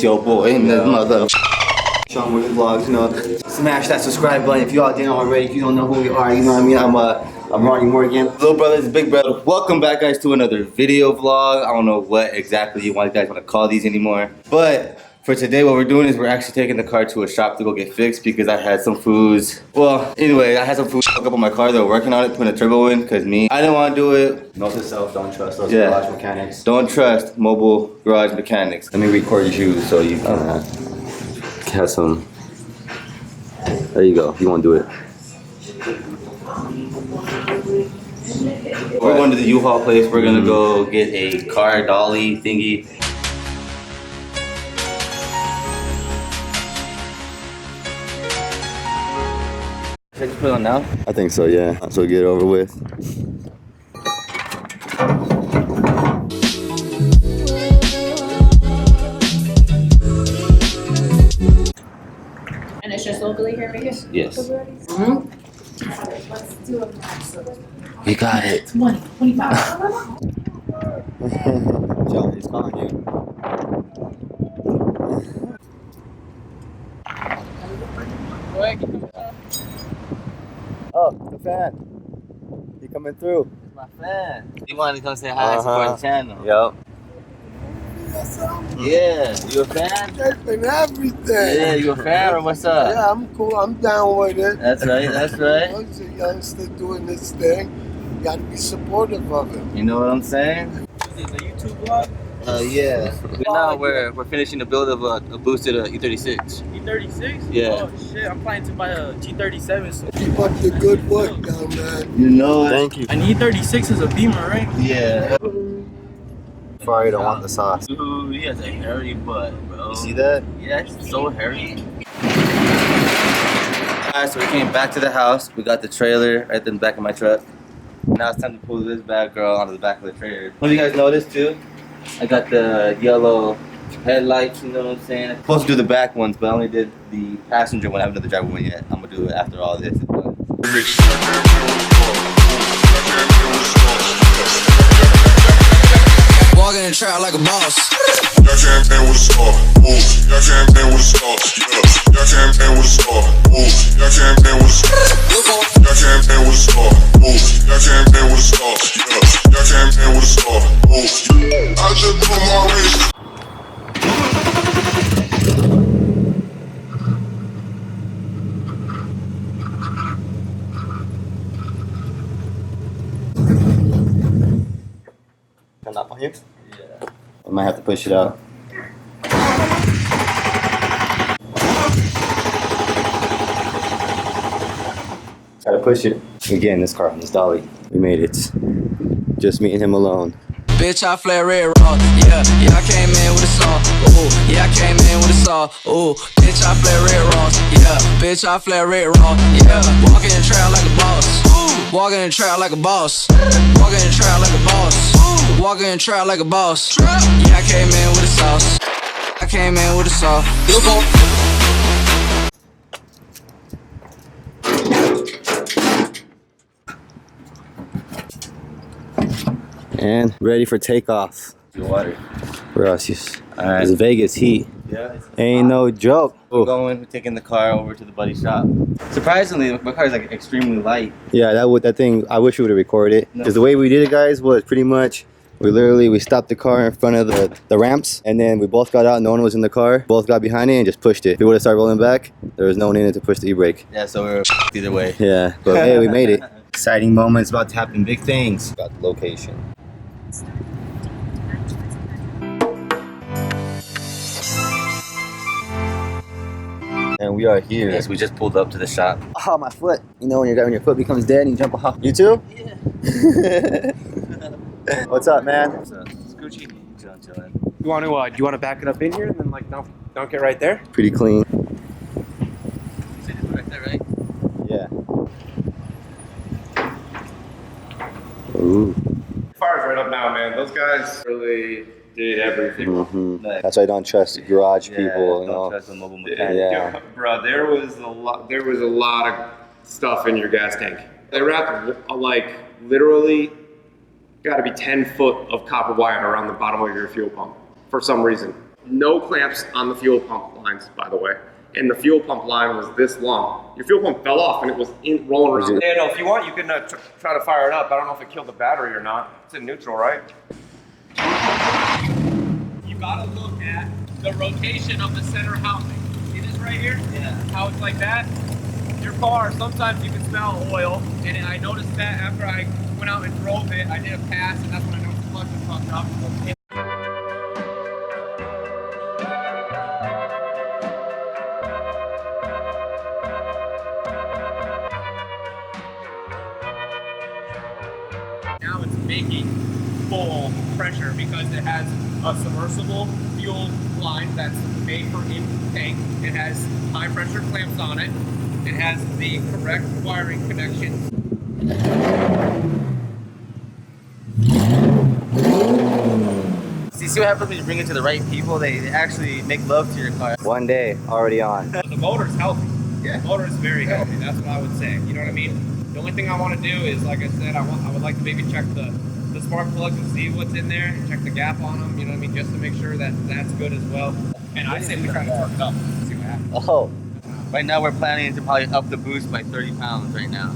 It's your boy in the mother. Sean with the vlogs, you know. Smash that subscribe button if you all didn't already. If you don't know who we are, you know what I mean. I'm Ronnie Morgan. Little brothers, big brother. Welcome back, guys, to another video vlog. I don't know what exactly you guys want to call these anymore, but for today, what we're doing is we're actually taking the car to a shop to go get fixed because I had some foods. Well, anyway, I had some food fuck up on my car. They were working on it, putting a turbo in, because I didn't want to do it. Note to self, don't trust those garage mechanics. Don't trust mobile garage mechanics. Let me record your shoes so you can have some. There you go. You want to do it. We're going to the U-Haul place. We're going to go get a car dolly thingy. Should I just put it on now? I think so, yeah. So get it over with. And it's just locally here, Vegas? Yes. Mm-hmm. Let's do a max. We got it. 20, 25. John, he's calling you. Oh, the fan. He coming through. My fan. You wanted to come say hi and support the channel. Yep. Yeah, you a fan? And everything. Yeah, you a fan or what's up? Yeah, I'm cool. I'm down with it. That's right, that's right. As a youngster doing this thing, you got to be supportive of it. You know what I'm saying? Is it a YouTube vlog? Yeah. Now we're finishing the build of a boosted E36. E36? Yeah. Oh shit, I'm planning to buy a G37. So. Keep up the good work, young man. You know it. Thank you. An E36 is a Beamer, right? Yeah. Sorry, don't want the sauce. Dude, he has a hairy butt, bro. You see that? Yeah, it's so hairy. Alright, so we came back to the house. We got the trailer right in the back of my truck. Now it's time to pull this bad girl onto the back of the trailer. What do you guys notice too? I got the yellow headlights, you know what I'm saying? I'm supposed to do the back ones, but I only did the passenger one. I haven't done the driver one yet. I'm gonna do it after all this is done. Walking in the trap like a boss. Y'all can't play with score. Y'all can't play with score. Y'all can't play with score. Y'all can't play with score. Y'all can't play with score. Y'all can't play with score. Y'all can't play with score. I just put my wrist. Turn up on you? Yeah. I might have to push it out. Gotta push it. Again, this car, this dolly. We made it. Just me and him alone. Bitch, I flare red raw. Yeah, I came in with a saw. Ooh, yeah, I came in with a saw. Ooh, bitch, I flare red raw. Yeah, bitch, I flare red raw. Yeah, walking in the trap like a boss. Walking in the trap like a boss. Walking in the trap like a boss. Walking in the trap like a boss. Yeah, I came in with a sauce. I came in with a saw. And ready for takeoff. Your water. Gracias. Alright. It's Vegas heat. Yeah. Ain't no joke. We're taking the car over to the buddy shop. Surprisingly, my car is like extremely light. Yeah, that thing, I wish we would have recorded it. Because the way we did it, guys, was pretty much, we stopped the car in front of the ramps, and then we both got out, no one was in the car, both got behind it and just pushed it. If we would have started rolling back, there was no one in it to push the e-brake. Yeah, so we're either way. Yeah, but hey, we made it. Exciting moments, about to happen, big things. Got the location. And we are here. Yes, we just pulled up to the shop. Oh, my foot. You know when your foot becomes dead and you jump off. You too? Yeah. What's up, man? Gucci. Chilling. You want to back it up in here and then like don't get right there? Pretty clean. See this right there, right? Yeah. Ooh. Fire's right up now, man. Those guys really did everything. Mm-hmm. Nice. That's why I don't trust garage Yeah, people. You don't know. trust the mobile mechanic. Yeah. Bro, there was a lot of stuff in your gas tank. They wrapped like literally got to be 10 foot of copper wire around the bottom of your fuel pump for some reason. No clamps on the fuel pump lines, by the way. And the fuel pump line was this long. Your fuel pump fell off and it was rolling around. Yeah, no, if you want, you can try to fire it up. I don't know if it killed the battery or not. It's in neutral, right? You gotta look at the rotation of the center housing. See this right here? Yeah. How it's like that? Your car, sometimes you can smell oil. And I noticed that after I went out and drove it, I did a pass, and that's when I noticed the clutch was fucked up. Now it's making full pressure because it has a submersible fuel line that's made for in tank. It has high pressure clamps on it. It has the correct wiring connections. See what happens when you bring it to the right people? They actually make love to your car. One day, already on. The motor's healthy. Yeah. The motor is very healthy. That's what I would say. You know what I mean? The only thing I want to do is, like I said, I would like to maybe check the spark plugs and see what's in there, and check the gap on them. You know what I mean? Just to make sure that that's good as well. And I say we try to torque it up. See what happens. Oh. Right now we're planning to probably up the boost by 30 pounds right now.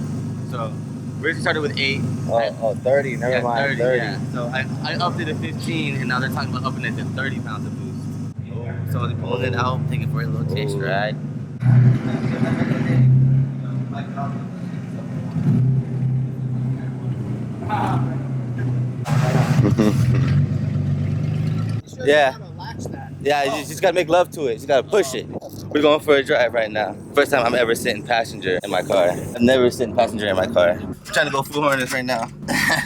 So we originally started with 8. Oh, 30, never mind, 30. Yeah. So I upped it to 15 and now they're talking about upping it to 30 pounds of boost. So they pulled it out, take it for a little taste ride. Yeah. Yeah, you just gotta make love to it. You just gotta push it. We're going for a drive right now. First time I'm ever sitting passenger in my car. I've never sitting passenger in my car. I'm trying to go full harness right now.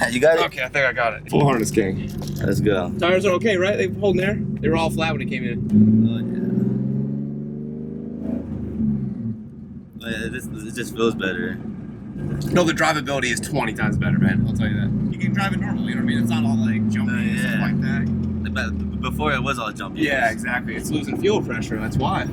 You got it? Okay, I think I got it. Full harness king. Let's go. Tires are okay, right? They hold in there? They were all flat when it came in. Oh yeah. It just feels better. No, the drivability is 20 times better, man. I'll tell you that. You can drive it normal, you know what I mean? It's not all like jumpy and stuff like that. But before it was all jumpy. Yeah, exactly. It's losing fuel pressure, that's why.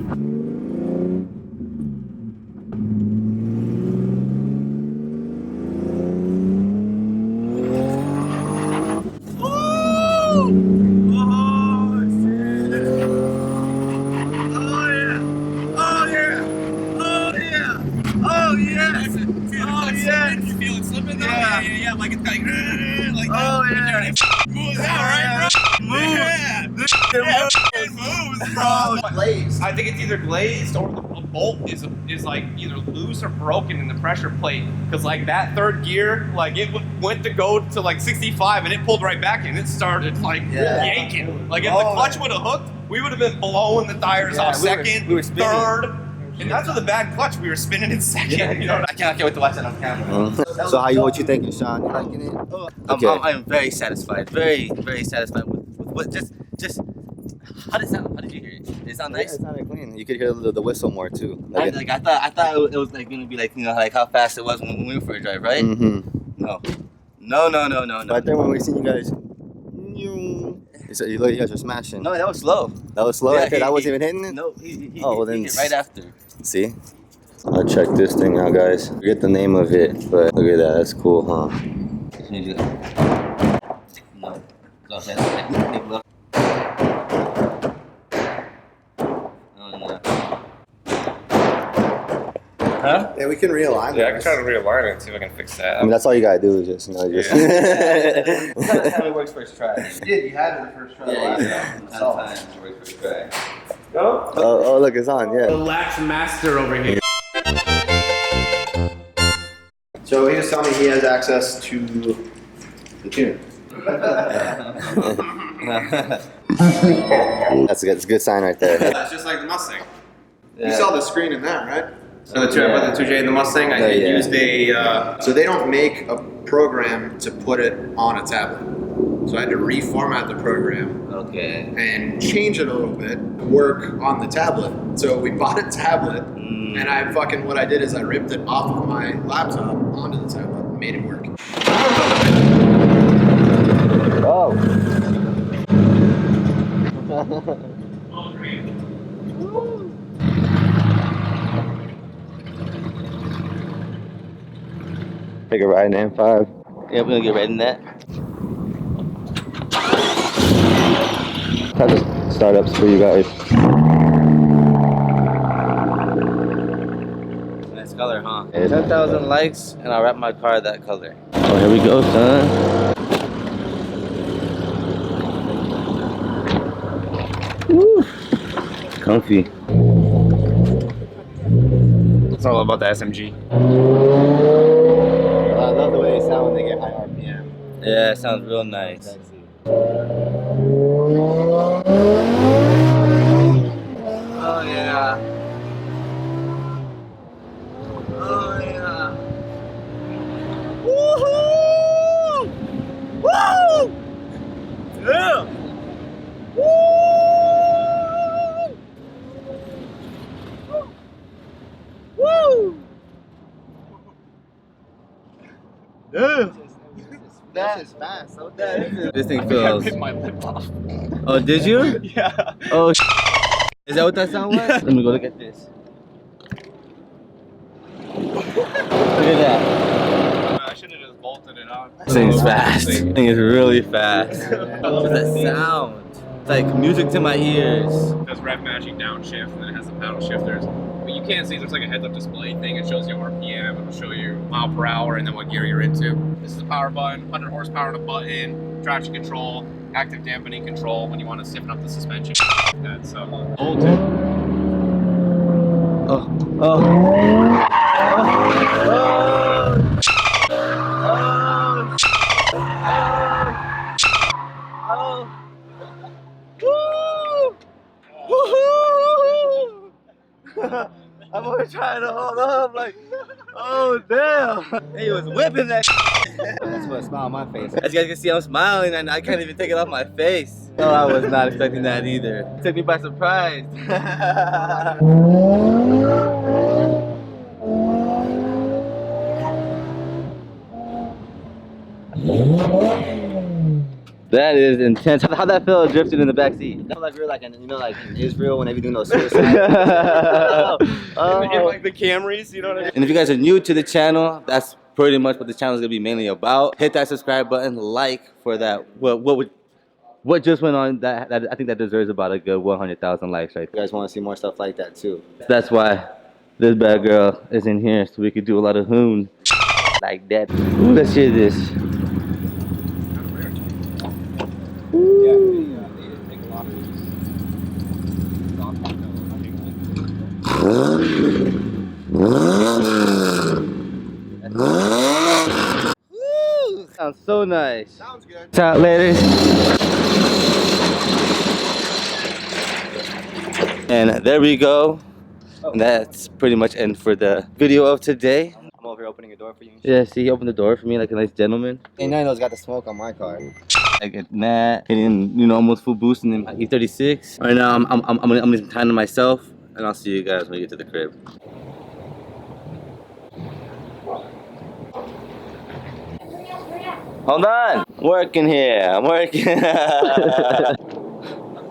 You feel it slipping though? Yeah. Like it's like that. Oh yeah. Moves out, right, bro? Yeah. It moves, bro. Glazed. I think it's either glazed or the bolt is like either loose or broken in the pressure plate. Cause like that third gear, like it went to go to like 65 and it pulled right back in. It started like yanking. Like if the clutch would have hooked, we would have been blowing the tires off second, third. And that's with a bad clutch. We were spinning in second. Yeah. You know, I can't wait to watch that on camera. So what you thinking, Sean? You liking it? Okay. I'm very satisfied. Very, very satisfied with what just how did it sound? How did you hear it? Did it sound nice? Yeah, it sounded clean. You could hear the whistle more too. I thought it was like gonna be like, you know, like how fast it was when we went for a drive, right? Mm-hmm. No. Right there when we seen you guys. You guys were smashing. No, that was slow. That was slow. Yeah, Right there. That wasn't even hitting it. No, he well then hit it right after. See. I'll check this thing out, guys. Forget the name of it, but look at that. That's cool, huh? No. No. Huh? Yeah, we can realign Yeah, I can try to realign it and see if I can fix that. I mean, that's all you gotta do is just, That's how it works first try. You had it the first try. Yeah. Sometimes it works first try. Oh, look, it's on. Yeah. Relax master over here. So he just told me he has access to the tune. That's a good sign right there. That's just like the Mustang. You saw the screen in that, right? So the 2J and the Mustang, I used a... So they don't make a program to put it on a tablet. So I had to reformat the program and change it a little bit, work on the tablet. So we bought a tablet, and what I did is I ripped it off of my laptop onto the tablet and made it work. Oh. Take a ride in M5. Yeah, we're gonna get right in that. Try to startups for you guys. Nice color, huh? 10,000 likes, and I'll wrap my car that color. Oh, here we go, son. Woo. Comfy. It's all about the SMG. I love the way they sound when they get high RPM. Yeah, it sounds real nice. Oh yeah. Oh yeah. Woohoo! Woo! Yeah! Woo! Woo! Yeah. This is fast. Okay. This thing feels. I my lip off. Oh, did you? Yeah. Oh, is that what that sound was? Let me go look at this. Look at that. I should have just bolted it on. This thing's fast. This thing is really fast. What's that sound? It's like music to my ears. It does rev matching downshift, and then it has the paddle shifters. What you can't see, there's like a heads-up display thing. It shows you RPM, it'll show you mile per hour, and then what gear you're into. This is the power button, 100 horsepower on a button, traction control, active dampening control when you want to stiffen up the suspension. That's bolted. Oh, oh. I'm always trying to hold up, like, oh damn! He was whipping that. That's what a smile on my face. As you guys can see, I'm smiling and I can't even take it off my face. No, I was not expecting that either. It took me by surprise. That is intense. How'd that feel drifting in the back seat? That felt like we were like in, like in Israel whenever you're doing those suicides. In like the Camrys, you know what I mean? And if you guys are new to the channel, that's pretty much what the channel is gonna be mainly about. Hit that subscribe button, like for that. What just went on? That I think that deserves about a good 100,000 likes right You guys want to see more stuff like that too. That's why this bad girl is in here, so we could do a lot of hoon like that. Ooh, let's hear this. Woo! Sounds so nice. Sounds good. Ciao, ladies. And there we go. And that's pretty much it for the video of today. I'm over here opening a door for you. Yeah, see, he opened the door for me like a nice gentleman. Ain't none of those got the smoke on my car. Like that, hitting, you know, almost full boost in my E36. Right now, I'm gonna time to myself, and I'll see you guys when we get to the crib. Hold on, I'm working here. I'm working.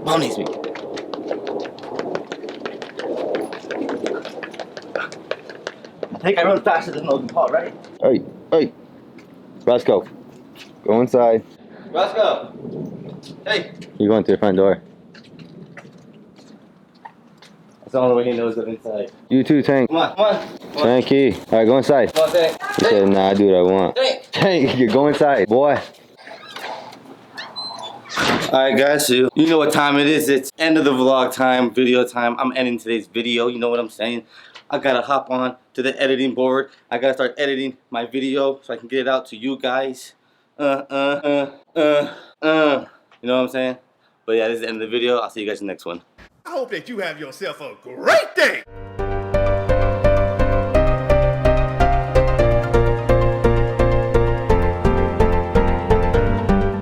Mom needs me. I think I run faster than Logan Paul, right? Hey, hey. Roscoe, go inside. Roscoe. Hey. You're going through the front door. That's the only way he knows I'm inside. You too, Tank. Come on, come on. Come on. Tanky. All right, go inside. Come on, Tank. He said, nah, I do what I want. Tank. Tank, you go inside, boy. Alright guys, so you know what time it is. It's end of the vlog time, video time. I'm ending today's video, you know what I'm saying? I gotta hop on to the editing board. I gotta start editing my video so I can get it out to you guys. You know what I'm saying? But yeah, this is the end of the video. I'll see you guys in the next one. I hope that you have yourself a great day.